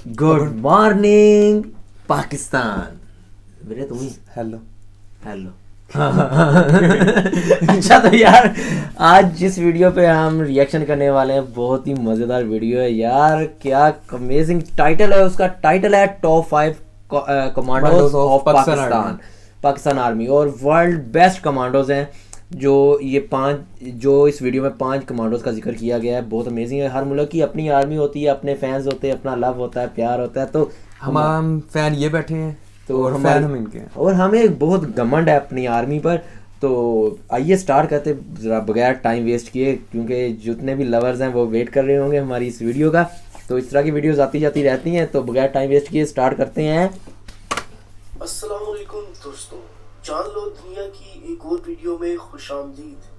Good morning Pakistan. मेरे तुम ही hello hello अच्छा तो यार आज जिस वीडियो पे हम रिएक्शन करने वाले हैं बहुत ही मज़ेदार वीडियो है यार। क्या अमेजिंग टाइटल है उसका। टाइटल है top 5 commandos of Pakistan army और वर्ल्ड बेस्ट कमांडोज हैं। जो ये 5 जो इस वीडियो में 5 कमांडोज का जिक्र किया गया है बहुत अमेजिंग है। हर मुल्क की अपनी आर्मी होती है, अपने फैंस होते हैं, अपना लव होता है, प्यार होता है। तो हम फैन ये बैठे हैं तो और फैन हम इनके हैं और हमें बहुत घमंड है अपनी आर्मी पर। तो आइए स्टार्ट करते ज़रा बगैर टाइम वेस्ट किए, क्योंकि जितने भी लवर्स हैं वो वेट कर रहे होंगे हमारी इस वीडियो का। तो इस तरह की वीडियोस आती जाती रहती हैं, तो बगैर टाइम वेस्ट किए स्टार्ट करते हैं। अस्सलाम वालेकुम दोस्तों, जान लो दुनिया की एक और वीडियो में खुशामदीद।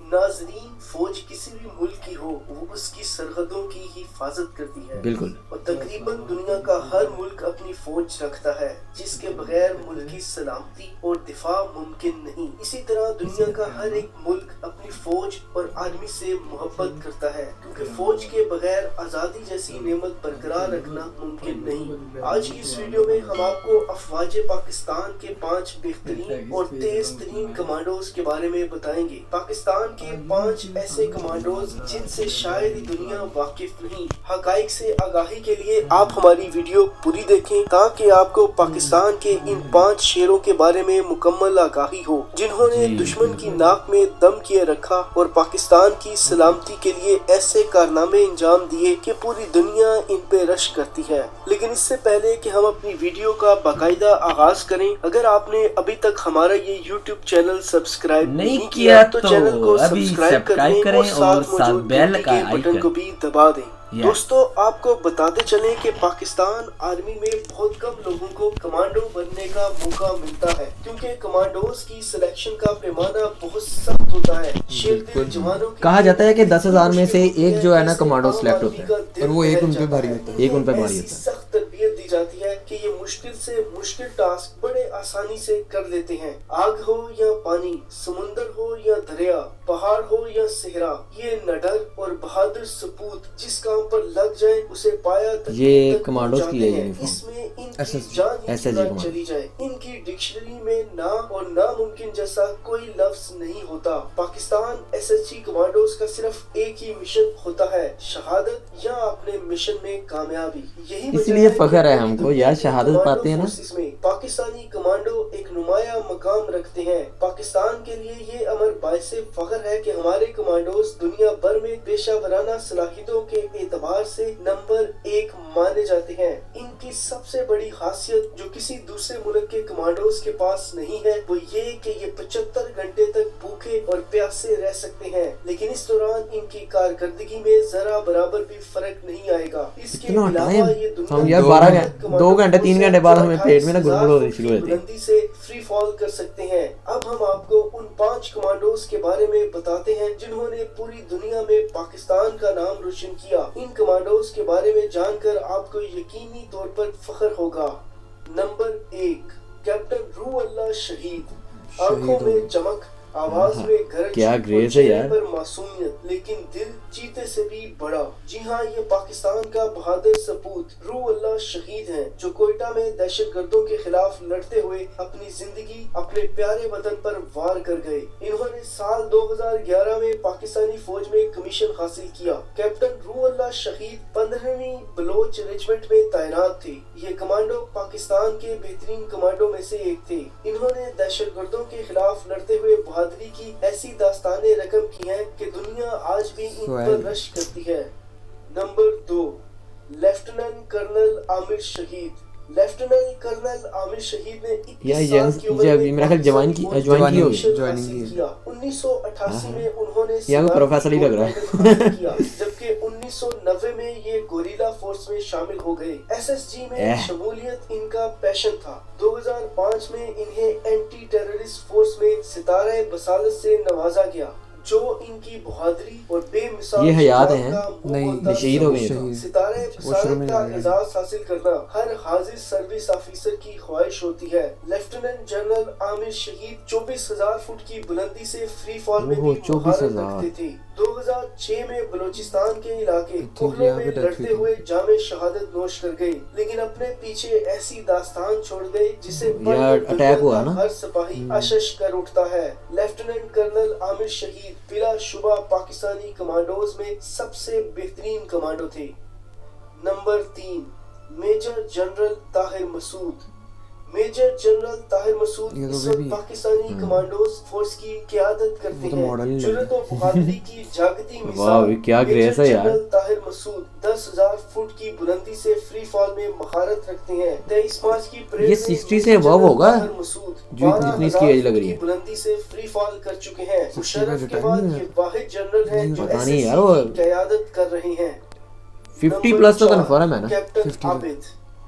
नाजरीन, फौज किसी भी मुल्क की हो वो उसकी सरहदों की हिफाजत करती है। बिल्कुल। और तकरीबन दुनिया का हर मुल्क अपनी फौज रखता है जिसके बगैर मुल्क की सलामती और दिफा मुमकिन नहीं। इसी तरह दुनिया का हर एक मुल्क अपनी फौज और आर्मी से मोहब्बत करता है, क्योंकि फौज के बगैर आज़ादी जैसी नेमत बरकरार रखना मुमकिन नहीं। आज की इस वीडियो में हम आपको अफवाज पाकिस्तान के 5 बेहतरीन और तेज तरीन कमांडोज के बारे में बताएंगे। पाकिस्तान के 5 ऐसे कमांडोज जिनसे शायद ही दुनिया वाकिफ नहीं। हकाइक से आगाही के लिए आप हमारी वीडियो पूरी देखें ताकि आपको पाकिस्तान के इन 5 शेरों के बारे में मुकम्मल आगाही हो, जिन्होंने दुश्मन की नाक में दम किए रखा और पाकिस्तान की सलामती के लिए ऐसे कारनामे अंजाम दिए कि पूरी दुनिया इन पे रश करती है। लेकिन इससे पहले कि हम अपनी वीडियो का बाकायदा आगाज करें, अगर आपने अभी तक हमारा ये YouTube चैनल सब्सक्राइब नहीं किया तो चैनल को सब्सक्राइब करें और साथ मौजूद बेल का बटन को भी दबा दें। दोस्तों, आपको बताते चलें कि पाकिस्तान आर्मी में बहुत कम लोगों को कमांडो बनने का मौका मिलता है, क्योंकि कमांडोज की सिलेक्शन का पैमाना बहुत सख्त होता है। शेर जवानों कहा जाता है कि 10,000 में से एक जो है ना कमांडो सिलेक्ट होता है और वो एक उन पे भारी होता है। एक उन पे भारी होता है। सख्त तरबियत दी जाती है कि ये मुश्किल से मुश्किल टास्क बड़े आसानी से कर लेते हैं। आग हो या पानी, समुंदर हो या दरिया, पहाड़ हो या सहरा, ये निडर और बहादुर सपूत जिस काम पर लग जाए उसे पाया तक ये कमांडोज की है यूनिफॉर्म। इसमें इनकी जान ही कितना चली जाए, इनकी डिक्शनरी में ना और नामुमकिन जैसा कोई लफ्ज नहीं होता। पाकिस्तान SSG कमांडोज का सिर्फ एक ही मिशन होता है, शहादत या अपने मिशन में कामयाबी। यही इसलिए फख्र है हमको यार, शहादत पाते हैं ना। इसमें पाकिस्तानी कमांडो एक नुमाया मकाम रखते हैं। पाकिस्तान के लिए ये अमर बाइसे फख्र है कि हमारे कमांडोज दुनिया भर में पेशा वराना सलाहियतों के एतबार से नंबर 1 माने जाते हैं। इनकी सबसे बड़ी खासियत जो किसी दूसरे मुल्क के कमांडोज के पास नहीं है वो ये कि ये 75 घंटे तक भूखे और प्यासे रह सकते हैं, लेकिन इस दौरान इनकी कारकर्दगी में जरा बराबर भी फर्क नहीं आएगा। इसके अलावा ये हम यार 2 घंटे 3 घंटे बाद हमें पेट में ना गुड़गुड़ होनी शुरू होती है। बुलंदी से फ्री फॉल कर सकते हैं। अब हम आपको उन 5 कमांडोज के बारे में बताते हैं जिन्होंने पूरी दुनिया में पाकिस्तान का नाम रोशन किया। इन कमांडोज के बारे में जानकर आपको यकीनी तौर पर फख्र होगा। नंबर 1, कैप्टन रूह अल्लाह शहीद। आंखों में चमक, आवाज में गरज, क्या ग्रेस है यार, पर मासूमियत, लेकिन दिल चीते से भी बड़ा। जी हाँ, ये पाकिस्तान का बहादुर सपूत रूह अल्लाह शहीद हैं, जो कोयटा में दहशतगर्दों के खिलाफ लड़ते हुए अपनी जिंदगी अपने प्यारे वतन पर वार कर गए। इन्होंने साल 2011 में पाकिस्तानी फौज में कमीशन हासिल किया। कैप्टन रूह अल्लाह शहीद 15वीं बलोच रेजिमेंट में तैनात थे। ये कमांडो पाकिस्तान के बेहतरीन कमांडो में से एक थे। इन्होंने दहशतगर्दों के खिलाफ लड़ते हुए बहादुरी की ऐसी दास्तानें रकम की हैं कि दुनिया आज भी इन पर रश करती है। नंबर 2, लेफ्टिनेंट कर्नल आमिर शहीद। लेफ्टिनेंट कर्नल आमिर शहीद ने 21 साल की उम्र में मेरा ख्याल ज्वाइन की होगी। 1988 में उन्होंने यहाँ पे प्रोफेसर ही लग रहा है जबकि 1990 में ये गोरिल्ला फोर्स में शामिल हो गए। SSG में शमूलियत इनका पैशन था। 2005 में इन्हें एंटी टेररिस्ट फोर्स में सितारे बसालत से नवाजा गया। जो इनकी बहादुरी और बेमिसाल ये हयात जुबान हैं? का नहीं, मुकद्दस शहीद हो गए हैं। शहीद। सितारे वो शुरू में का नहीं आए। एजाज हासिल करना हर हाजिर सर्विस ऑफिसर की ख्वाहिश होती है। लेफ्टिनेंट जनरल आमिर शहीद 24,000 फुट की बुलंदी से फ्री फॉल में ओहो, भी 24,000 महारत रखते थे। 2006 में बलूचिस्तान के इलाके कोहलों यहाँ में पे डेथ लड़ते हुई थी। हुए जामे शहादत नोश कर गए, लेकिन अपने पीछे ऐसी दास्तान छोड़ गए जिसे यार, पढ़कर अटैक हुआ दुनिया ना? का हर सिपाही अशश कर उठता है। लेफ्टिनेंट कर्नल आमिर शहीद बिला शुबा पाकिस्तानी कमांडोज में सबसे बेहतरीन कमांडो थे। Number 3, major general Tahir Masood. Major general Tahir Masood ये तो इस वे वक्त भी- पाकिस्तानी कमांडोज फोर्स की क़यादत करते वो तो हैं। मॉडल ही जुर्रत और बहादुरी की जागती वाह, मिसाल। ये क्या ग्रेस है यार। Major general Tahir Masood 10,000 foot की बुलंदी से फ्री फॉल में महारत रखते हैं। 23 मार्च की परेड ये में 60 से मेजर above जनरल होगा, ताहिर मसूद जो जितनी इसकी 12,000 एज लग रही है। फुट की बुलंदी से फ्री फॉल कर चुके हैं। 60 मुशर्रफ का के रिटायर बाद नहीं ये है। वाहिद जनरल हैं जो पता नहीं SSC यार, वो की क़यादत कर रहे हैं। 50 प्लस तो कन्फर्म है ना। कैप्टन 50 आबिद।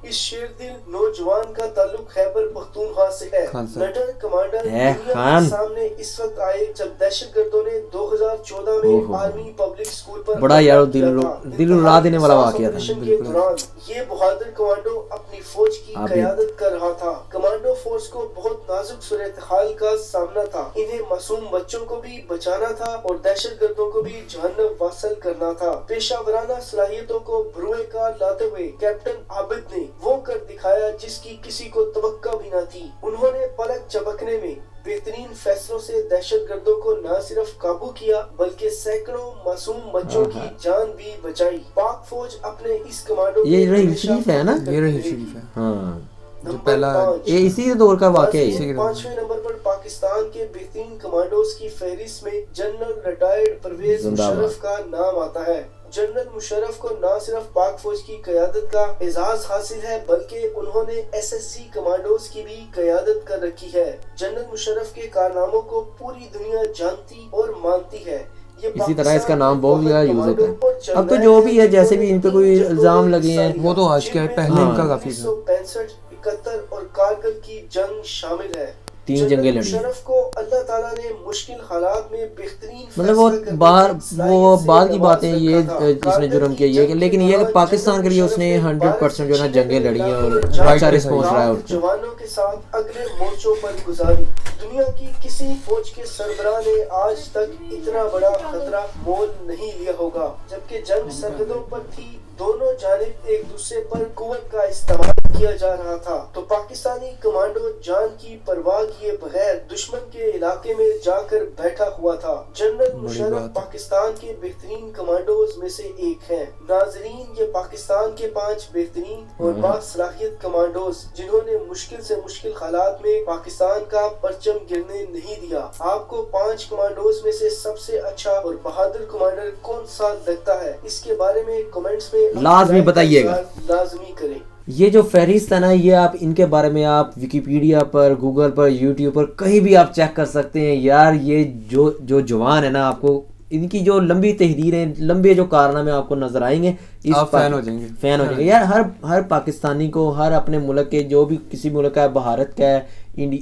इस शेर दिल नौजवान का ताल्लुक खैबर पख्तूनख्वा से है। खान साहब। नटर कमांडर है, दुनिया खान। के सामने इस वक्त आए जब दहशतगर्दों ने 2014 में ओहो। आर्मी पब्लिक स्कूल पर बड़ा यार हमला किया था। दिल रुला देने वाला इंतहाई वाकया था। ऑपरेशन के बिल्कुल। दौरान ये बहादुर कमांडो अपनी फौज की आबिद। क़यादत कर रहा था। कमांडो फोर्स को बहुत नाजुक सूरत-हाल का सामना था। इन्हें मासूम बच्चों को भी बचाना था और दहशतगर्दों को भी जहन्नम वासल करना था। पेशावराना सलाहियतों को भरुए कार लाते हुए कैप्टन आबिद ने वो कर दिखाया जिसकी किसी को तवक्का भी न थी। उन्होंने पलक झपकने में बेहतरीन फैसलों से दहशतगर्दों को न सिर्फ काबू किया बल्कि सैकड़ों मासूम बच्चों की जान भी बचाई। पाक फौज अपने इस कमांडो ये को रहीम हमेशा शरीफ है ना? फख्र ये रही करती शरीफ है हाँ, जो नंबर पहला 5, ये इसी दौर का वाकया है। इसी के- 5वें नंबर पर पाकिस्तान के बेहतरीन कमांडोज की फहरिस्त में जनरल रिटायर्ड परवेज जिंदाबाद। मुशर्रफ का नाम आता है। जनरल मुशर्रफ को न सिर्फ पाक फौज की क़यादत का एजाज हासिल है बल्कि उन्होंने SSC कमांडोज की भी क़यादत कर रखी है। जनरल मुशर्रफ के कारनामों को पूरी दुनिया जानती और मानती है। ये इसी तरह इसका नाम पाकिस्तान बहुत के ज्यादा यूज कमांडो होता और है। अब तो जनरल जो भी है, हैं जैसे भी इन पे कोई जिन्होंने इल्जाम लगे हैं, हिस्सा वो तो आज क्या है, जिनमें पहले इनका काफी था। 1965, 71 और कारगिल की जंग शामिल है। 3 जनरल जंगें लड़ी। मुशर्रफ को अल्लाह ताला ने मुश्किल हालात में बेहतरीन मतलब वो फैसला करने बाहर की वो सलाहियत से बाद की नवाज बातें ये रखा था। जिसने जुर्म किया ये, लेकिन ये कि पाकिस्तान के लिए उसने 100% जो है ना जंगें लड़ी हैं और अच्छा रिस्पॉन्स रहा है उसका। जवानों के साथ अगले मोर्चों पर गुजारी। दुनिया की किसी फौज के सरबराह ने आज तक इतना बड़ा खतरा मोल नहीं लिया होगा। जबकि जंग सरहदों पर थी, दोनों जानिब एक दूसरे पर कुव्वत का इस्तेमाल किया जा रहा था, तो पाकिस्तानी कमांडो जान की परवाह किए बगैर दुश्मन के इलाके में जाकर बैठा हुआ था। जनरल मुशर्रफ बात है। पाकिस्तान के बेहतरीन कमांडोज में से एक हैं। नाजरीन, ये पाकिस्तान के 5 बेहतरीन और बासलाहियत कमांडोज जिन्होंने मुश्किल से मुश्किल हालात में पाकिस्तान का परचम गिरने नहीं दिया। आपको 5 कमांडोज में से सबसे अच्छा और बहादुर कमांडर कौन सा लगता है? इसके बारे में कमेंट्स में लाजमी बताइएगा। लाजमी करें। ये जो फहरिस्त है ना, ये आप इनके बारे में आप विकिपीडिया पर, गूगल पर, यूट्यूब पर कहीं भी आप चेक कर सकते हैं। यार ये जो जवान है ना, आपको इनकी जो लंबी तहरीरें, लंबे जो कारनामे आपको नजर आएंगे, आप फैन हो जाएंगे। फैन हो जाएंगे यार। हर पाकिस्तानी को, हर अपने मुल्क के, जो भी किसी मुल्क का है, भारत का है,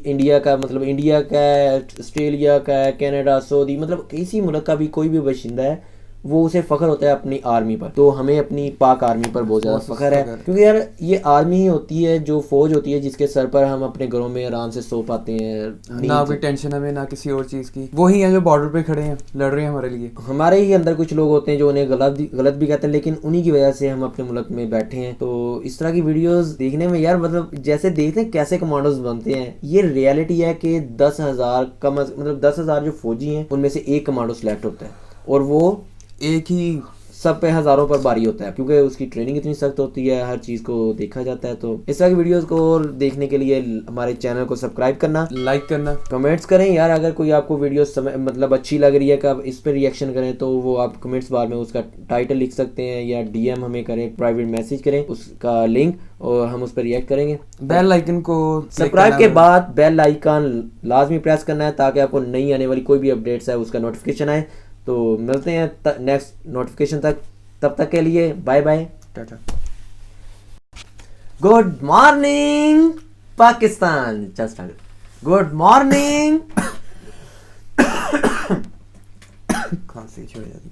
इंडिया का, मतलब इंडिया का है, ऑस्ट्रेलिया का है, कनाडा, सऊदी, मतलब किसी मुल्क का भी कोई भी बाशिंदा है, वो उसे फख्र होता है अपनी आर्मी पर। तो हमें अपनी पाक आर्मी पर बहुत ज़्यादा फख्र है, क्योंकि यार ये आर्मी ही होती है, जो फौज होती है जिसके सर पर हम अपने घरों में आराम से सो पाते हैं। ना कोई टेंशन हमें, ना किसी और चीज़ की। वही है जो बॉर्डर पे खड़े हैं, लड़ रहे हैं हमारे लिए। हमारे ही अंदर कुछ लोग होते हैं जो उन्हें गलत भी कहते हैं, लेकिन उन्हीं की वजह से हम अपने मुल्क में बैठे हैं। तो इस तरह की वीडियोस देखने में यार, मतलब जैसे देखते हैं कैसे कमांडोज बनते हैं, ये रियलिटी है कि 10,000 मतलब 10,000 जो फौजी हैं उनमें से एक कमांडो सेलेक्ट होता है, और वो एक ही सब पे हजारों पर भारी होता है, क्योंकि उसकी ट्रेनिंग इतनी सख्त होती है, हर चीज़ को देखा जाता है। तो इस तरह की वीडियोस को और देखने के लिए हमारे चैनल को सब्सक्राइब करना, लाइक करना, कमेंट्स करें यार। अगर कोई आपको वीडियो मतलब अच्छी लग रही है कि आप इस पर रिएक्शन करें, तो वो आप कमेंट्स बार में उसका टाइटल लिख सकते हैं, या DM हमें करें, प्राइवेट मैसेज करें उसका लिंक, और हम उस पर रिएक्ट करेंगे। बेल आइकन को सब्सक्राइब के बाद बेल आइकन लाजमी प्रेस करना है, ताकि आपको नई आने वाली कोई भी अपडेट्स है उसका नोटिफिकेशन आए। तो मिलते हैं नेक्स्ट नोटिफिकेशन तक, तब तक के लिए bye bye, tata. Good morning Pakistan. Just good morning. सांसें छुड़ जाती।